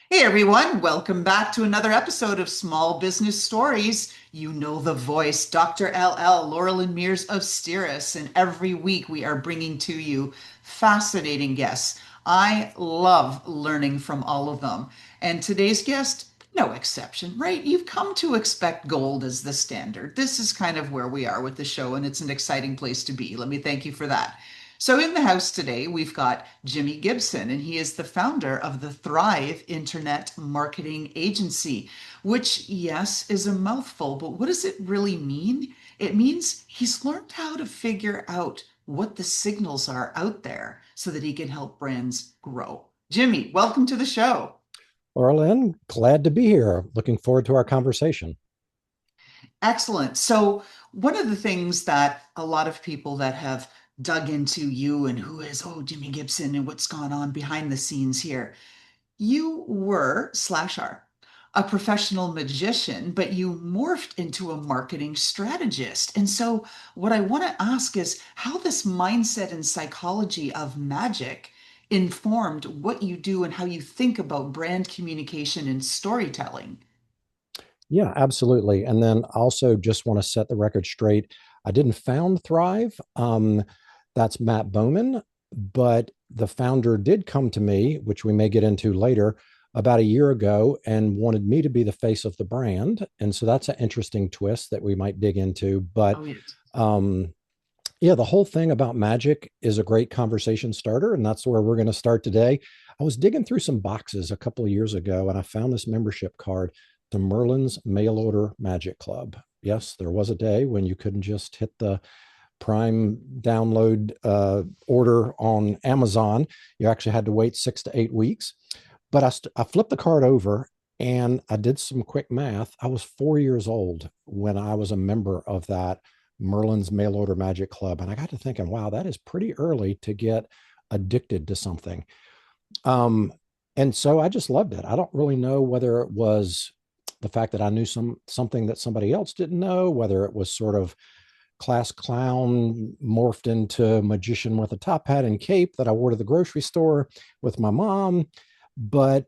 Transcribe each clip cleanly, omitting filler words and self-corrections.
Hey everyone, welcome back to another episode of Small Business Stories. You know the voice, Dr. LL, Loralyn Mears of Steeris, and every week we are bringing to you fascinating guests. I love learning from all of them. And today's guest, no exception, right? You've come to expect gold as the standard. This is kind of where we are with the show, and it's an exciting place to be. Let me thank you for that. So, in the house today, we've got Jimi Gibson, and he is the founder of the Thrive Internet Marketing Agency, which, yes, is a mouthful, but what does it really mean? It means he's learned how to figure out what the signals are out there so that he can help brands grow. Jimi, welcome to the show. Loralyn, glad to be here. Looking forward to our conversation. Excellent. So, one of the things that a lot of people that have dug into you and who is, oh, Jimi Gibson and what's gone on behind the scenes here, you were slash are a professional magician, but you morphed into a marketing strategist. And so, what I want to ask is how this mindset and psychology of magic informed what you do and how you think about brand communication and storytelling. Yeah, absolutely. And then also just want to set the record straight. I didn't found Thrive. That's Matt Bowman, but the founder did come to me, which we may get into later, about a year ago and wanted me to be the face of the brand. And so that's an interesting twist that we might dig into. But Oh, yes. um, yeah, the whole thing about magic is a great conversation starter. And that's where we're going to start today. I was digging through some boxes a couple of years ago and I found this membership card, the Merlin's Mail Order Magic Club. Yes, there was a day when you couldn't just hit the Prime download order on Amazon. You actually had to wait 6 to 8 weeks. But I flipped the card over and I did some quick math. I was 4 years old when I was a member of that Merlin's Mail Order Magic Club. And I got to thinking, wow, that is pretty early to get addicted to something. Um, and so I just loved it. I don't really know whether it was the fact that I knew something that somebody else didn't know, whether it was sort of class clown morphed into magician with a top hat and cape that I wore to the grocery store with my mom. But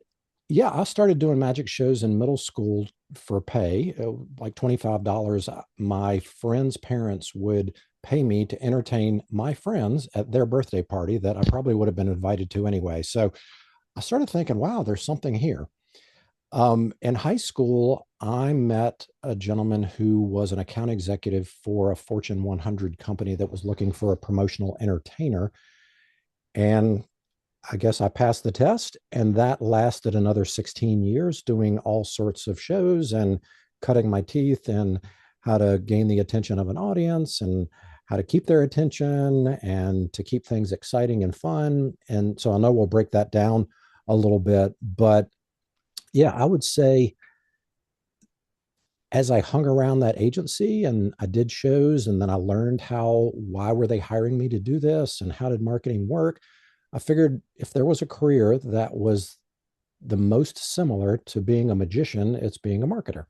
yeah, I started doing magic shows in middle school for pay, like $25. My friends' parents would pay me to entertain my friends at their birthday party that I probably would have been invited to anyway. So I started thinking, wow, there's something here. In high school, I met a gentleman who was an account executive for a Fortune 100 company that was looking for a promotional entertainer. And I guess I passed the test, and that lasted another 16 years doing all sorts of shows and cutting my teeth and how to gain the attention of an audience and how to keep their attention and to keep things exciting and fun. And so I know we'll break that down a little bit, but yeah, I would say as I hung around that agency and I did shows and then I learned why were they hiring me to do this and how did marketing work, I figured if there was a career that was the most similar to being a magician, it's being a marketer.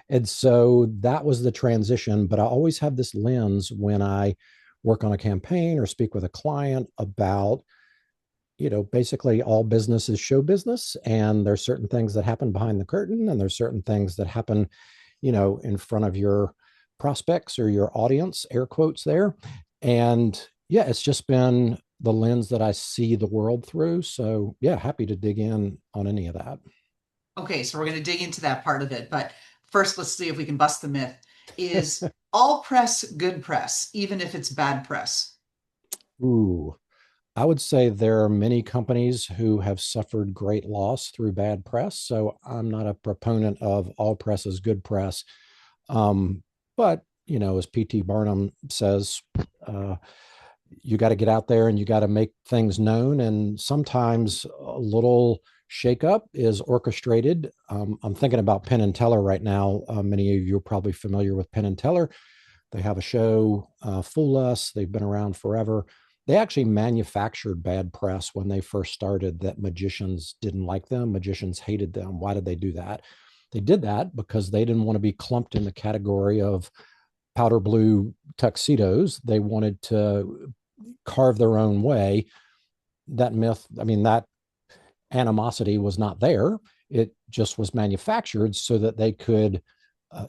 And so that was the transition. But I always have this lens when I work on a campaign or speak with a client about, basically all business is show business. And there's certain things that happen behind the curtain, and there's certain things that happen, in front of your prospects or your audience, air quotes there. And yeah, it's just been the lens that I see the world through. So yeah, happy to dig in on any of that. Okay, so we're going to dig into that part of it. But first, let's see if we can bust the myth. Is all press good press, even if it's bad press? Ooh, I would say there are many companies who have suffered great loss through bad press. So I'm not a proponent of all press is good press. But, as P.T. Barnum says, uh, you got to get out there and you got to make things known. And sometimes a little shakeup is orchestrated. I'm thinking about Penn and Teller right now. Many of you are probably familiar with Penn and Teller. They have a show, Fool Us. They've been around forever. They actually manufactured bad press when they first started that magicians didn't like them. Magicians hated them. Why did they do that? They did that because they didn't want to be clumped in the category of powder blue tuxedos. They wanted to carve their own way. That myth, I mean, that animosity was not there. It just was manufactured so that they could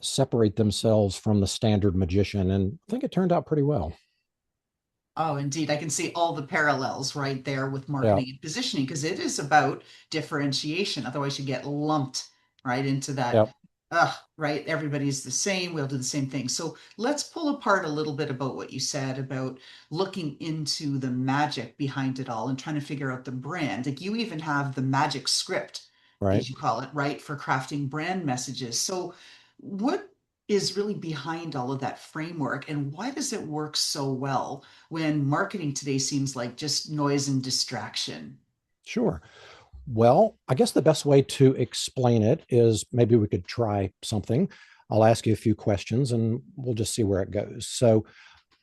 separate themselves from the standard magician. And I think it turned out pretty well. Oh, indeed. I can see all the parallels right there with Yeah. marketing and positioning because it is about differentiation. Otherwise, you get lumped right into that. Yeah. Right. Everybody's the same. We'll do the same thing. So let's pull apart a little bit about what you said about looking into the magic behind it all and trying to figure out the brand. Like you even have the magic script, Right. as you call it, right, for crafting brand messages. So what is really behind all of that framework and why does it work so well when marketing today seems like just noise and distraction? Sure. Well, I guess the best way to explain it is maybe we could try something. I'll ask you a few questions and we'll just see where it goes. So,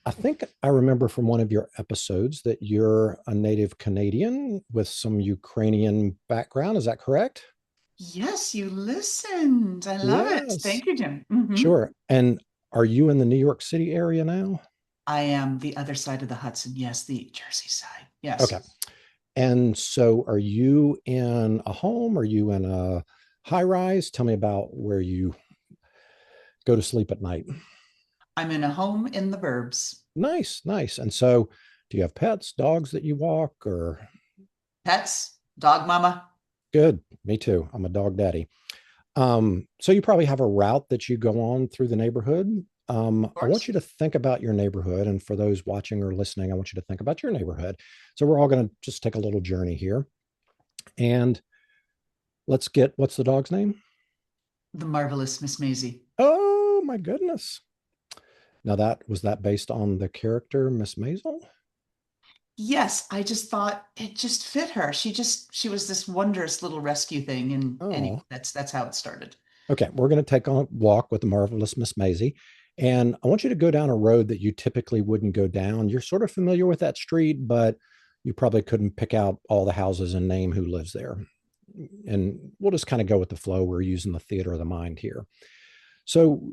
I think I remember from one of your episodes that you're a native Canadian with some Ukrainian background. Is that correct? Yes, you listened. I love it. Yes. Thank you, Jim. Sure. And are you in the New York City area now? I am the other side of the Hudson. Yes, the Jersey side. Okay. Yes. And so are you in a home? Are you in a high rise? Tell me about where you go to sleep at night. I'm in a home in the burbs. Nice, nice. And so do you have pets, dogs that you walk or Pets, dog mama. good? Me too. I'm a dog daddy. So you probably have a route that you go on through the neighborhood. Of I want course. you to think about your neighborhood. And for those watching or listening, I want you to think about your neighborhood. So we're all going to just take a little journey here. And let's get what's the dog's name? The marvelous Miss Maisie. Oh my goodness. Now that was that based on the character Miss Maisel? Yes, I just thought it just fit her. She was this wondrous little rescue thing. And anyway, Oh, that's how it started. okay. We're going to take a walk with the marvelous Miss Maisie. And I want you to go down a road that you typically wouldn't go down. You're sort of familiar with that street, but you probably couldn't pick out all the houses and name who lives there. And we'll just kind of go with the flow. We're using the theater of the mind here. So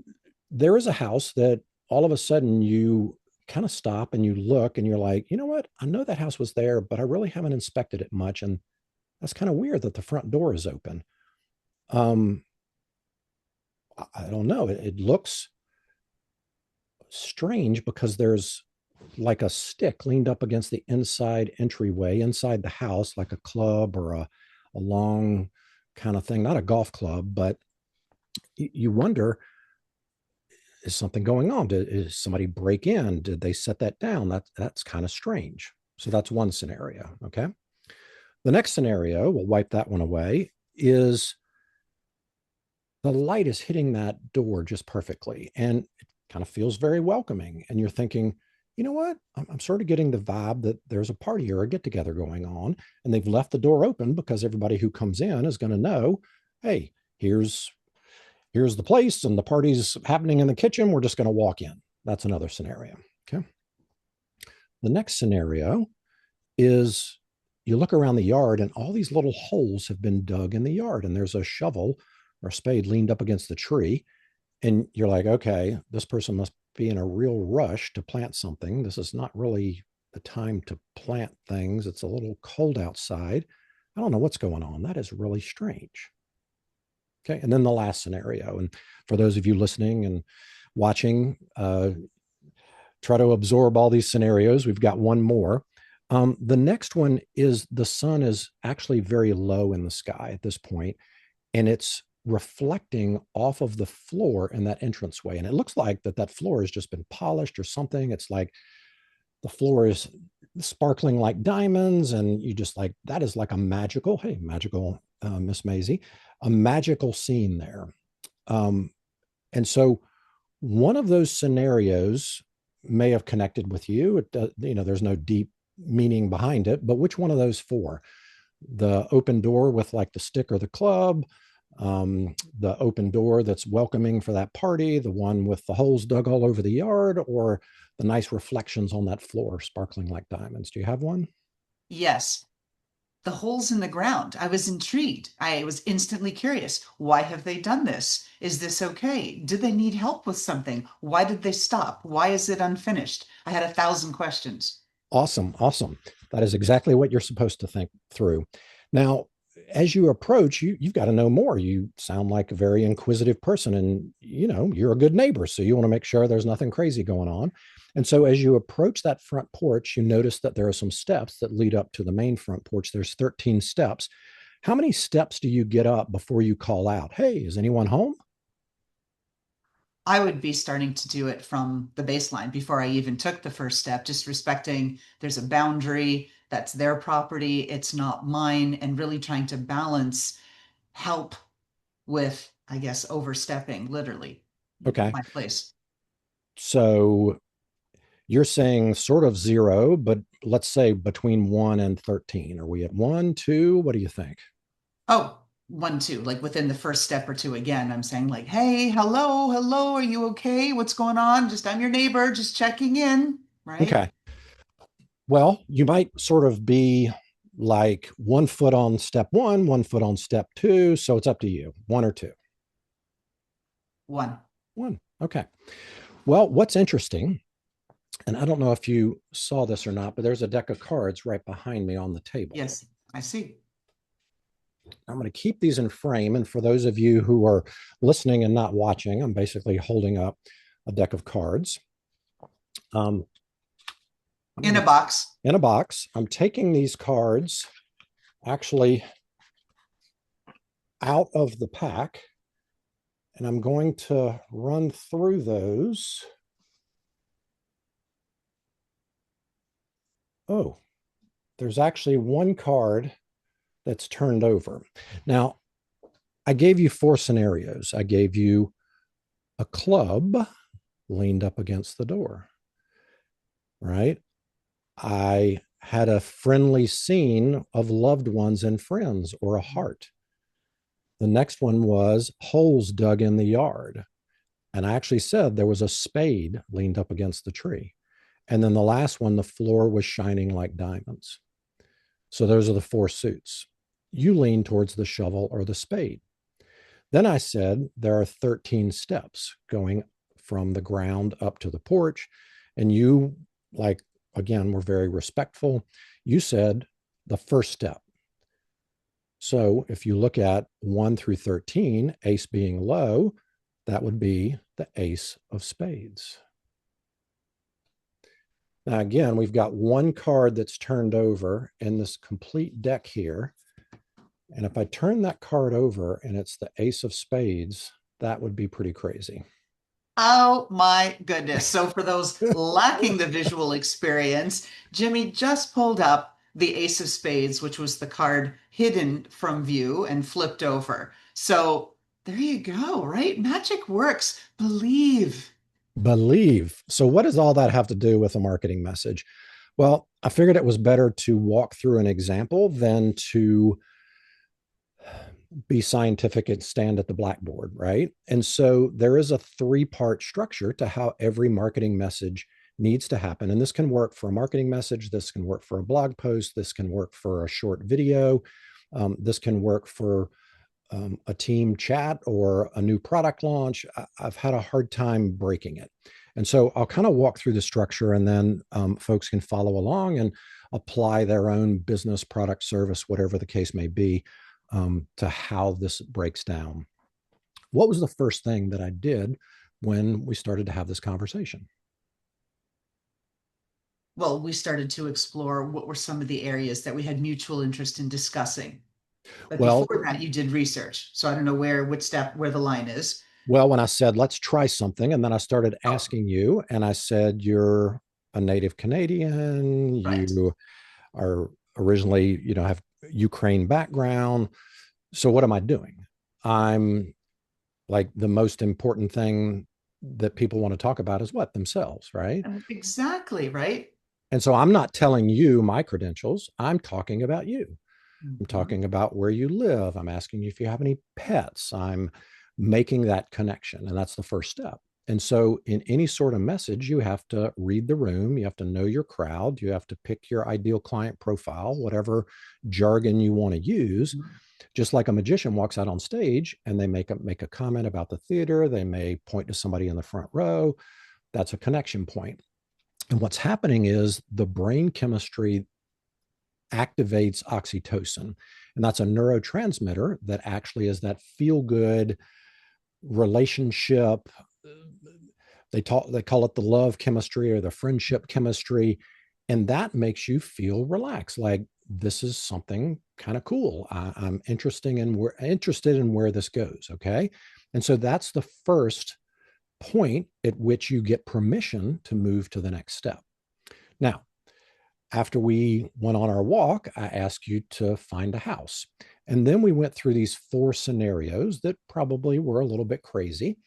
there is a house that all of a sudden you kind of stop and you look and you're like, you know what? I know that house was there, but I really haven't inspected it much. And that's kind of weird that the front door is open. Um, I don't know. It looks strange because there's like a stick leaned up against the inside entryway inside the house, like a club or a long kind of thing, not a golf club, but you wonder, is something going on? Is somebody break in? Did they set that down? That's kind of strange. So that's one scenario. Okay. The next scenario, we'll wipe that one away, is the light is hitting that door just perfectly. And it kind of feels very welcoming. And you're thinking, you know what? I'm sort of getting the vibe that there's a party or a get together going on. And they've left the door open because everybody who comes in is going to know, hey, here's the place and the party's happening in the kitchen. We're just going to walk in. That's another scenario. Okay. The next scenario is you look around the yard and all these little holes have been dug in the yard and there's a shovel or spade leaned up against the tree. And you're like, okay, this person must be in a real rush to plant something. This is not really the time to plant things. It's a little cold outside. I don't know what's going on. That is really strange. Okay. And then the last scenario. And for those of you listening and watching, try to absorb all these scenarios. We've got one more. The next one is the sun is actually very low in the sky at this point, and it's reflecting off of the floor in that entranceway. And it looks like that floor has just been polished or something. It's like the floor is sparkling like diamonds, and you just like that is like a magical, hey, magical Miss Maisie, a magical scene there. Um, and so one of those scenarios may have connected with you. It does, there's no deep meaning behind it, but which one of those four? The open door with like the stick or the club, the open door that's welcoming for that party, the one with the holes dug all over the yard, or the nice reflections on that floor sparkling like diamonds. Do you have one? Yes, the holes in the ground. I was intrigued. I was instantly curious. Why have they done this? Is this okay? Did they need help with something? Why did they stop? Why is it unfinished? I had 1,000 questions. Awesome. Awesome. That is exactly what you're supposed to think through. Now, as you approach, you've got to know more. You sound like a very inquisitive person, and you're a good neighbor, so you want to make sure there's nothing crazy going on. And so as you approach that front porch, you notice that there are some steps that lead up to the main front porch. There's 13 steps. How many steps do you get up before you call out, hey, is anyone home? I would be starting to do it from the baseline before I even took the first step, just respecting there's a boundary, that's their property, it's not mine, and really trying to balance help with, I guess, overstepping literally Okay. my place. So you're saying sort of zero, but let's say between 1 and 13. Are we at 1, 2? What do you think? Oh, one, two, like within the first step or two, again, I'm saying, like, hey, hello, hello, are you okay? What's going on? Just, I'm your neighbor, just checking in, right? Okay. Well, you might sort of be like 1 foot on step 1, 1 foot on step 2. So it's up to you, 1 or 2. One. 1. Okay. Well, what's interesting, and I don't know if you saw this or not, but there's a deck of cards right behind me on the table. Yes, I see. I'm going to keep these in frame. And for those of you who are listening and not watching, I'm basically holding up a deck of cards. Um, In a box. in a box. I'm taking these cards actually out of the pack, and I'm going to run through those. Oh, there's actually one card that's turned over. Now, I gave you 4 scenarios. I gave you a club leaned up against the door, right? I had a friendly scene of loved ones and friends, or a heart. The next one was holes dug in the yard. And I actually said there was a spade leaned up against the tree. And then the last one, the floor was shining like diamonds. So those are the 4 suits. You lean towards the shovel or the spade. Then I said there are 13 steps going from the ground up to the porch. And you, like, again, were very respectful. You said the first step. So if you look at 1 through 13, ace being low, that would be the ace of spades. Now, again, we've got one card that's turned over in this complete deck here. And if I turn that card over and it's the ace of spades, that would be pretty crazy. Oh my goodness. So, for those lacking the visual experience, Jimmy just pulled up the Ace of Spades, which was the card hidden from view and flipped over. So, there you go, right? Magic works. Believe. Believe. So, what does all that have to do with a marketing message? Well, I figured it was better to walk through an example than to be scientific and stand at the blackboard, right? And so there is a 3-part structure to how every marketing message needs to happen. And this can work for a marketing message. This can work for a blog post. This can work for a short video. This can work for a team chat or a new product launch. I've had a hard time breaking it. And so I'll kind of walk through the structure, and then folks can follow along and apply their own business, product, service, whatever the case may be, to how this breaks down. What was the first thing that I did when we started to have this conversation? Well, we started to explore what were some of the areas that we had mutual interest in discussing. But Well, before that, you did research. So I don't know which step, where the line is. well, when I said, let's try something, and then I started Oh, asking you, and I said, you're a native Canadian, right. you are originally, have Ukraine background. So what am I doing? I'm like, the most important thing that people want to talk about is what? Themselves, right? Exactly, right? And so I'm not telling you my credentials. I'm talking about you. I'm Mhm. talking about where you live. I'm asking you if you have any pets. I'm making that connection. And that's the first step. And so, in any sort of message, you have to read the room. You have to know your crowd. You have to pick your ideal client profile, whatever jargon you want to use. Just like a magician walks out on stage and they make a comment about the theater, they may point to somebody in the front row. That's a connection point. And what's happening is the brain chemistry activates oxytocin. And that's a neurotransmitter that actually is that feel good relationship. They call it the love chemistry or the friendship chemistry. And that makes you feel relaxed. Like this is something kind of cool. I'm interested in where this goes. Okay. And so that's the first point at which you get permission to move to the next step. Now, after we went on our walk, I asked you to find a house. And then we went through these four scenarios that probably were a little bit crazy.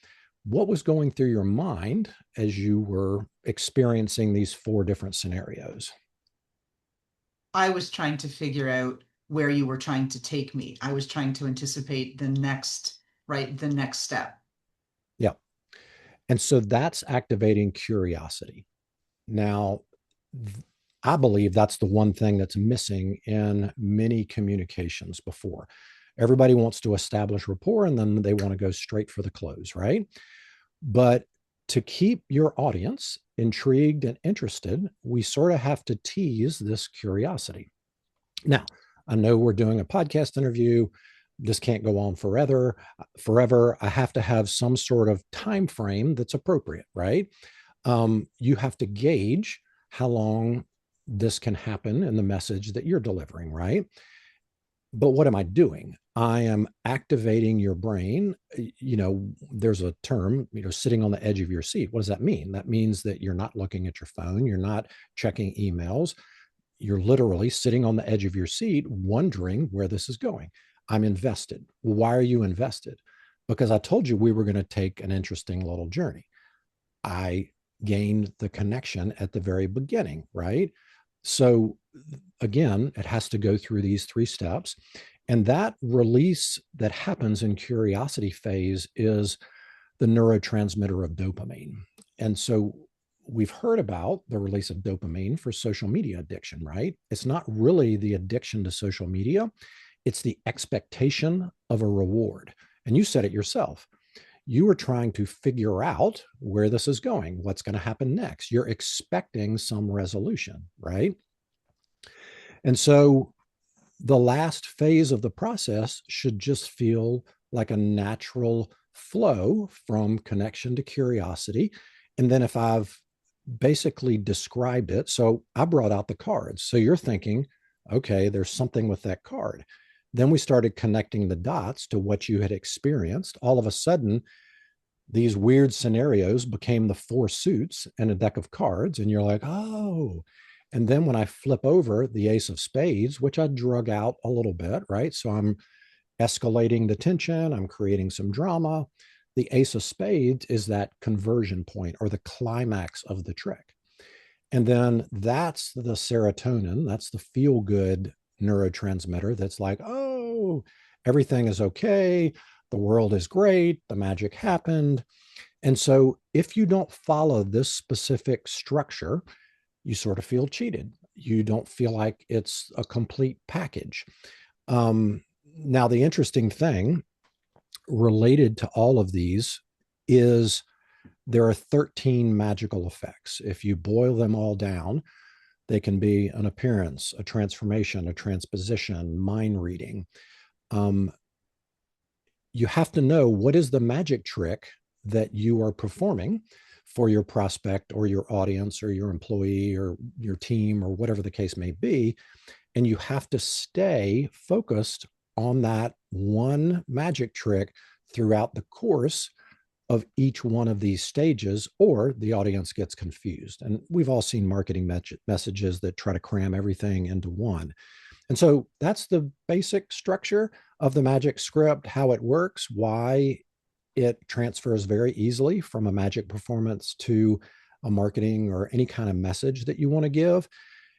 What was going through your mind as you were experiencing these four different scenarios? I was trying to figure out where you were trying to take me. I was trying to anticipate the next, right, the next step. Yeah. And so that's activating curiosity. Now, I believe that's the one thing that's missing in many communications before. Everybody wants to establish rapport and then they want to go straight for the close, right? But to keep your audience intrigued and interested, we sort of have to tease this curiosity. Now, I know we're doing a podcast interview. This can't go on forever. Forever, I have to have some sort of time frame that's appropriate, right? You have to gauge how long this can happen in the message that you're delivering, right? But what am I doing? I am activating your brain. There's a term, sitting on the edge of your seat. What does that mean? That means that you're not looking at your phone, you're not checking emails. You're literally sitting on the edge of your seat, wondering where this is going. I'm invested. Why are you invested? Because I told you we were going to take an interesting little journey. I gained the connection at the very beginning, right? So again, it has to go through these three steps. And that release that happens in curiosity phase is the neurotransmitter of dopamine. And so we've heard about the release of dopamine for social media addiction, right? It's not really the addiction to social media, it's the expectation of a reward. And you said it yourself. You are trying to figure out where this is going, what's going to happen next. You're expecting some resolution, right? And so the last phase of the process should just feel like a natural flow from connection to curiosity. And then if I've basically described it, so I brought out the cards. So you're thinking, okay, there's something with that card. Then we started connecting the dots to what you had experienced. All of a sudden, these weird scenarios became the four suits and a deck of cards. And you're like, oh. And then when I flip over the ace of spades, which I drug out a little bit, right? So I'm escalating the tension, I'm creating some drama. The ace of spades is that conversion point or the climax of the trick. And then that's the serotonin, that's the feel good neurotransmitter that's like, oh, everything is okay. The world is great. The magic happened. And so if you don't follow this specific structure, you sort of feel cheated. You don't feel like it's a complete package. Now, the interesting thing related to all of these is there are 13 magical effects. If you boil them all down, they can be an appearance, a transformation, a transposition, mind reading. You have to know what is the magic trick that you are performing for your prospect or your audience or your employee or your team or whatever the case may be. And you have to stay focused on that one magic trick throughout the course of each one of these stages, or the audience gets confused. And we've all seen marketing messages that try to cram everything into one. And so that's the basic structure of the magic script, how it works, why it transfers very easily from a magic performance to a marketing or any kind of message that you want to give.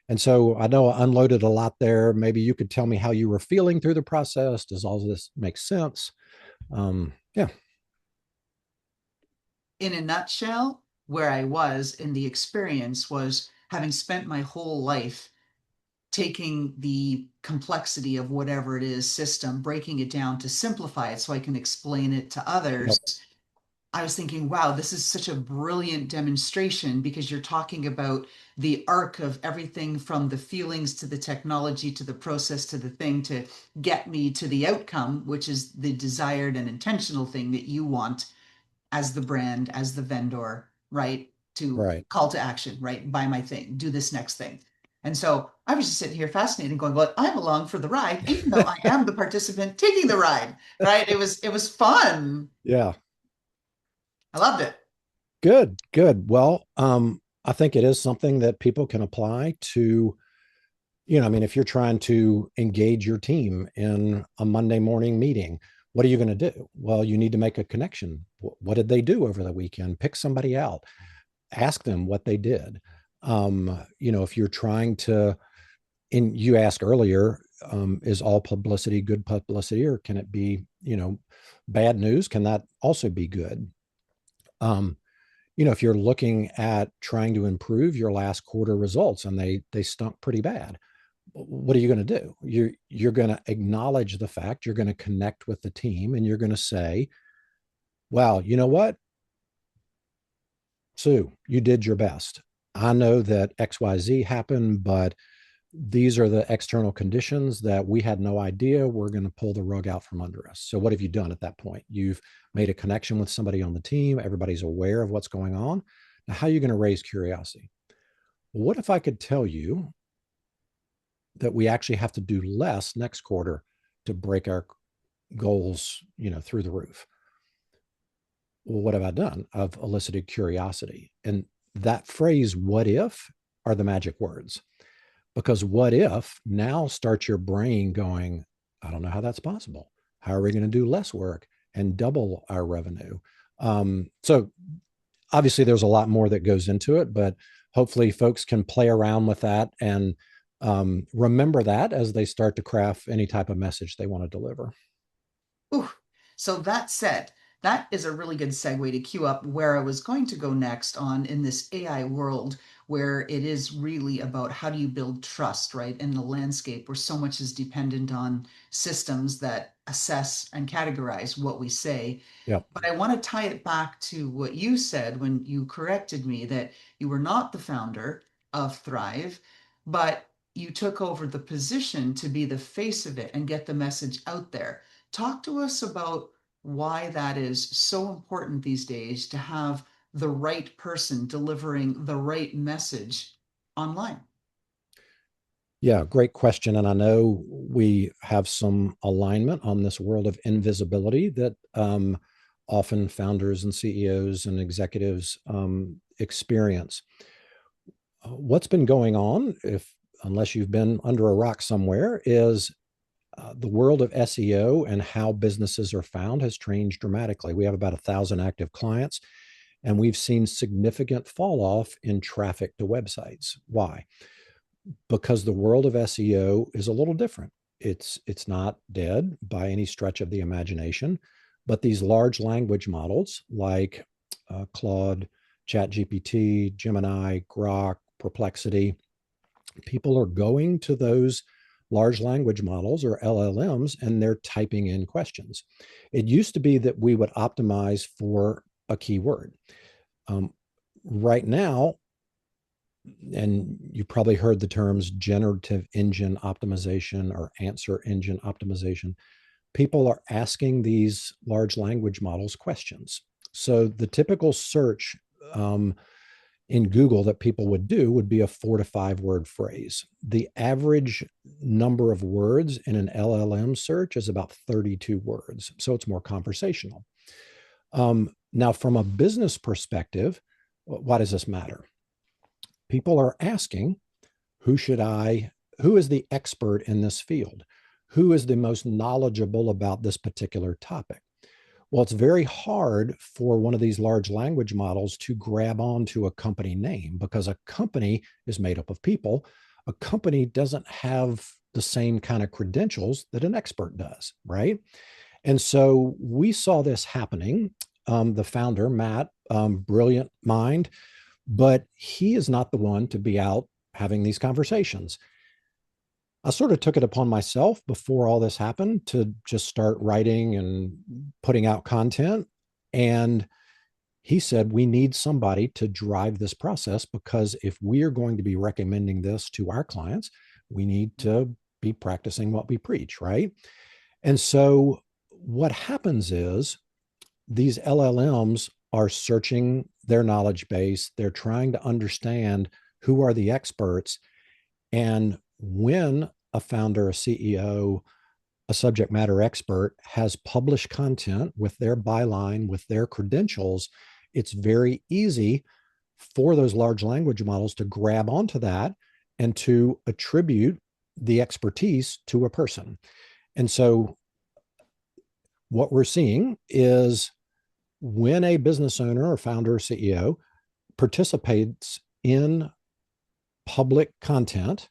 And so I know I unloaded a lot there. Maybe you could tell me how you were feeling through the process. Does all of this make sense? Yeah. In a nutshell, where I was in the experience was having spent my whole life taking the complexity of whatever it is system, breaking it down to simplify it so I can explain it to Yep. others. I was thinking, wow, this is such a brilliant demonstration because you're talking about the arc of everything from the feelings to the technology to the process to the thing to get me to the outcome, which is the desired and intentional thing that you want as the brand, as the vendor, right? To Right. call to action, right? Buy my thing, do this next thing. And so I was just sitting here fascinated going, well, I'm along for the ride, even though I am the participant taking the ride, right? It was fun. Yeah. I loved it. Good, good. Well, I think it is something that people can apply to, I mean, if you're trying to engage your team in a Monday morning meeting, what are you going to do? Well, you need to make a connection. What did they do over the weekend? Pick somebody out, ask them what they did. If you're trying to, and you asked earlier, is all publicity good publicity, or can it be, bad news? Can that also be good? Um, if you're looking at trying to improve your last quarter results and they stunk pretty bad, what are you going to do? You're going to acknowledge the fact, you're going to connect with the team, and you're going to say, wow, you know what, Sue, you did your best. I know that XYZ happened, but these are the external conditions that we had no idea we're going to pull the rug out from under us. So what have you done at that point? You've made a connection with somebody on the team. Everybody's aware of what's going on. Now, how are you going to raise curiosity? What if I could tell you that we actually have to do less next quarter to break our goals, through the roof? Well, what have I done? I've elicited curiosity. And that phrase, what if, are the magic words. Because what if now starts your brain going, I don't know how that's possible. How are we going to do less work and double our revenue? So obviously there's a lot more that goes into it, but hopefully folks can play around with that and remember that as they start to craft any type of message they want to deliver. Ooh. So that said, that is a really good segue to queue up where I was going to go next on in this AI world where it is really about how do you build trust, right? In the landscape where so much is dependent on systems that assess and categorize what we say. Yep. But I want to tie it back to what you said when you corrected me that you were not the founder of Thrive, but you took over the position to be the face of it and get the message out there. Talk to us about why that is so important these days to have the right person delivering the right message online. Yeah, great question. And I know we have some alignment on this world of invisibility that often founders and CEOs and executives experience. What's been going on, if unless you've been under a rock somewhere, is the world of SEO and how businesses are found has changed dramatically. We have about 1,000 active clients, and we've seen significant fall off in traffic to websites. Why? Because the world of SEO is a little different. It's not dead by any stretch of the imagination, but these large language models like Claude, ChatGPT, Gemini, Grok, Perplexity, people are going to those large language models or LLMs and they're typing in questions. It used to be that we would optimize for a keyword. Um, right now, and you probably heard the terms generative engine optimization or answer engine optimization. People are asking these large language models questions. So the typical search in Google that people would do would be a 4 to 5 word phrase. The average number of words in an LLM search is about 32 words. So it's more conversational. Now, from a business perspective, why does this matter? People are asking, who is the expert in this field? Who is the most knowledgeable about this particular topic? Well, it's very hard for one of these large language models to grab onto a company name because a company is made up of people. A company doesn't have the same kind of credentials that an expert does, right? And so we saw this happening. The founder, Matt, brilliant mind, but he is not the one to be out having these conversations. I sort of took it upon myself before all this happened to just start writing and putting out content. And He said, we need somebody to drive this process, because if we are going to be recommending this to our clients, we need to be practicing what we preach, right? And so what happens is these LLMs are searching their knowledge base. They're trying to understand who are the experts. And when a founder, a CEO, a subject matter expert has published content with their byline, with their credentials, it's very easy for those large language models to grab onto that and to attribute the expertise to a person. And so what we're seeing is when a business owner or founder or CEO participates in public content,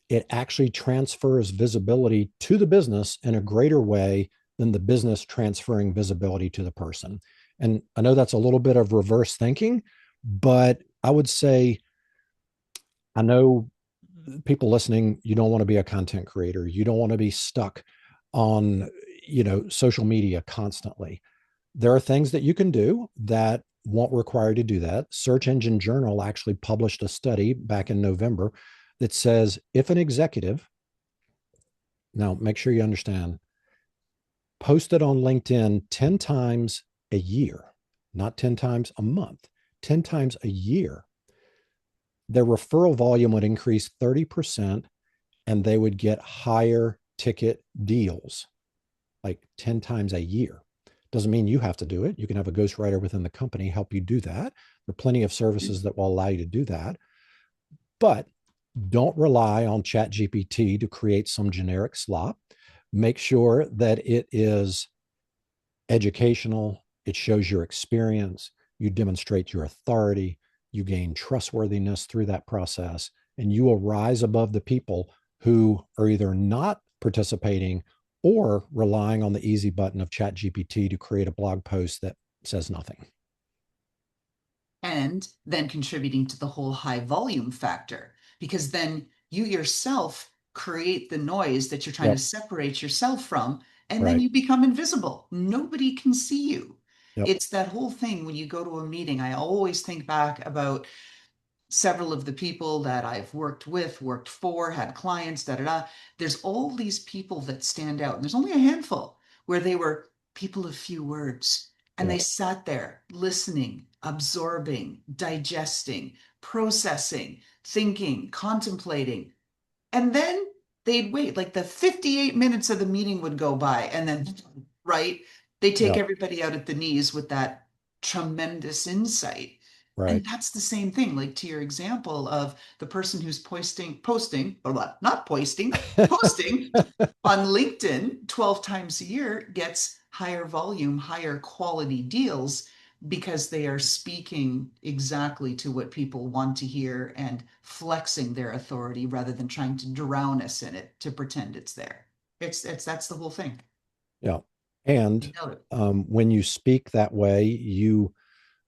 it actually transfers visibility to the business in a greater way than the business transferring visibility to the person. And I know that's a little bit of reverse thinking, but I would say, I know people listening, you don't want to be a content creator. You don't want to be stuck on, social media constantly. There are things that you can do that won't require you to do that. Search Engine Journal actually published a study back in November that says if an executive, now make sure you understand, posted on LinkedIn 10 times a year, not 10 times a month, 10 times a year, their referral volume would increase 30% and they would get higher ticket deals, like 10 times a year. Doesn't mean you have to do it. You can have a ghostwriter within the company help you do that. There are plenty of services that will allow you to do that. But don't rely on ChatGPT to create some generic slop. Make sure that it is educational, it shows your experience, you demonstrate your authority, you gain trustworthiness through that process, and you will rise above the people who are either not participating or relying on the easy button of ChatGPT to create a blog post that says nothing. And then contributing to the whole high volume factor, because then you yourself create the noise that you're trying to Yep. separate yourself from, and then Right. you become invisible. Nobody can see you. Yep. It's that whole thing when you go to a meeting. I always think back about several of the people that I've worked with, worked for, had clients, da da da. There's all these people that stand out. And there's only a handful where they were people of few words. And they Yep. sat there listening, absorbing, digesting, processing, thinking, contemplating. And then they'd wait, like the 58 minutes of the meeting would go by. And then, right, they take Yep. everybody out at the knees with that tremendous insight. And Right. that's the same thing, like to your example of the person who's posting, or not posting on LinkedIn 12 times a year gets higher volume, higher quality deals because they are speaking exactly to what people want to hear and flexing their authority rather than trying to drown us in it to pretend it's there. It's that's the whole thing. Yeah. You And know it. when you speak that way,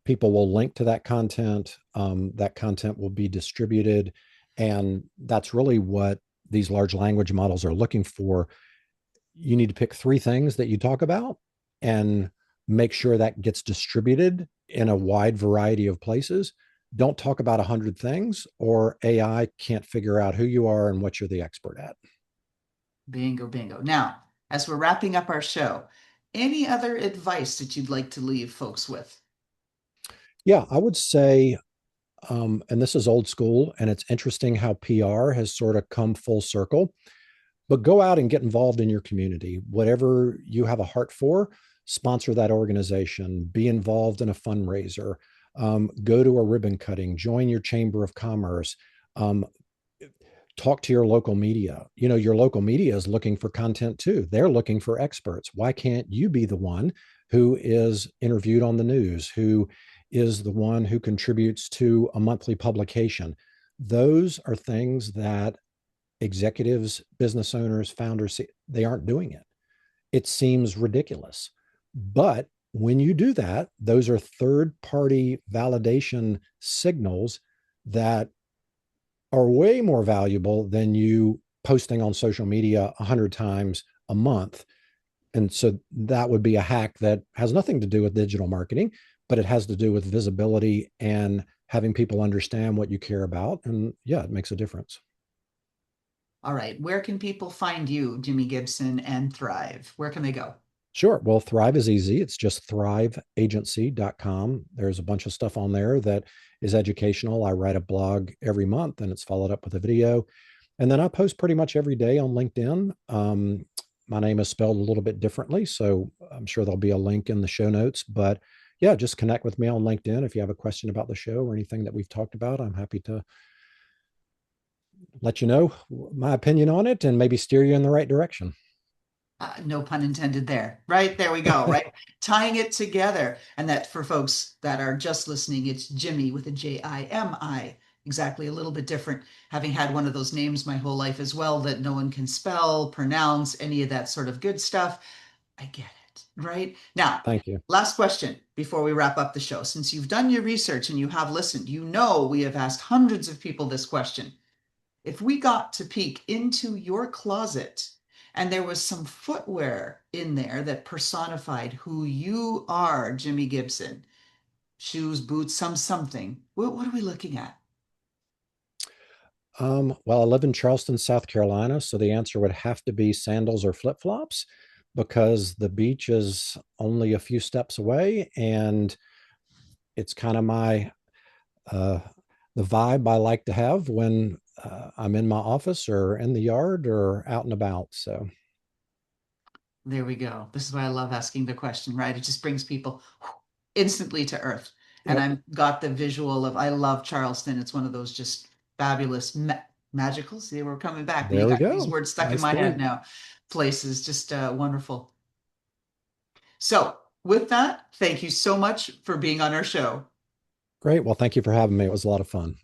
people will link to that content. That content will be distributed. And that's really what these large language models are looking for. You need to pick three things that you talk about and make sure that gets distributed in a wide variety of places. Don't talk about 100 things, or AI can't figure out who you are and what you're the expert at. Bingo, bingo. Now, as we're wrapping up our show, any other advice that you'd like to leave folks with? Yeah, I would say, and this is old school, and it's interesting how PR has sort of come full circle. But go out and get involved in your community. Whatever you have a heart for, sponsor that organization, be involved in a fundraiser, go to a ribbon cutting, join your chamber of commerce, um, talk to your local media. Your local media is looking for content too. They're looking for experts. Why can't you be the one who is interviewed on the news, who is the one who contributes to a monthly publication? Those are things that executives, business owners, founders, they aren't doing it. It seems ridiculous. But when you do that, those are third party validation signals that are way more valuable than you posting on social media 100 times a month And so that would be a hack that has nothing to do with digital marketing, but it has to do with visibility and having people understand what you care about. And yeah, it makes a difference. All right. Where can people find you, Jimmy Gibson, and Thrive? Where can they go? Sure. Well, Thrive is easy. It's just thriveagency.com. There's a bunch of stuff on there that is educational. I write a blog every month and it's followed up with a video. And then I post pretty much every day on LinkedIn. My name is spelled a little bit differently, so I'm sure there'll be a link in the show notes. But yeah, just connect with me on LinkedIn if you have a question about the show or anything that we've talked about. I'm happy to let you know my opinion on it and maybe steer you in the right direction. No pun intended there. Right there we go. Right. Tying it together. And that for folks that are just listening, it's Jimmy with a Jimi. Exactly. A little bit different. Having had one of those names my whole life as well that no one can spell, pronounce, any of that sort of good stuff. I get it. Right. Now, Thank you. last question before we wrap up the show. Since you've done your research and you have listened, you know we have asked hundreds of people this question. If we got to peek into your closet and there was some footwear in there that personified who you are, Jimmy Gibson, shoes, boots, something, what are we looking at? Well, I live in Charleston, South Carolina, so the answer would have to be sandals or flip flops because the beach is only a few steps away, and it's kind of my uh, the vibe I like to have when I'm in my office or in the yard or out and about. So There we go. This is why I love asking the question, right? It just brings people instantly to earth. And yep, I've got the visual of, I love Charleston. It's one of those just fabulous magical. See, we're coming back. You there we got these go. words stuck in Nice my head point. now. Places, just wonderful. So, with that, thank you so much for being on our show. Great. Well, thank you for having me. It was a lot of fun.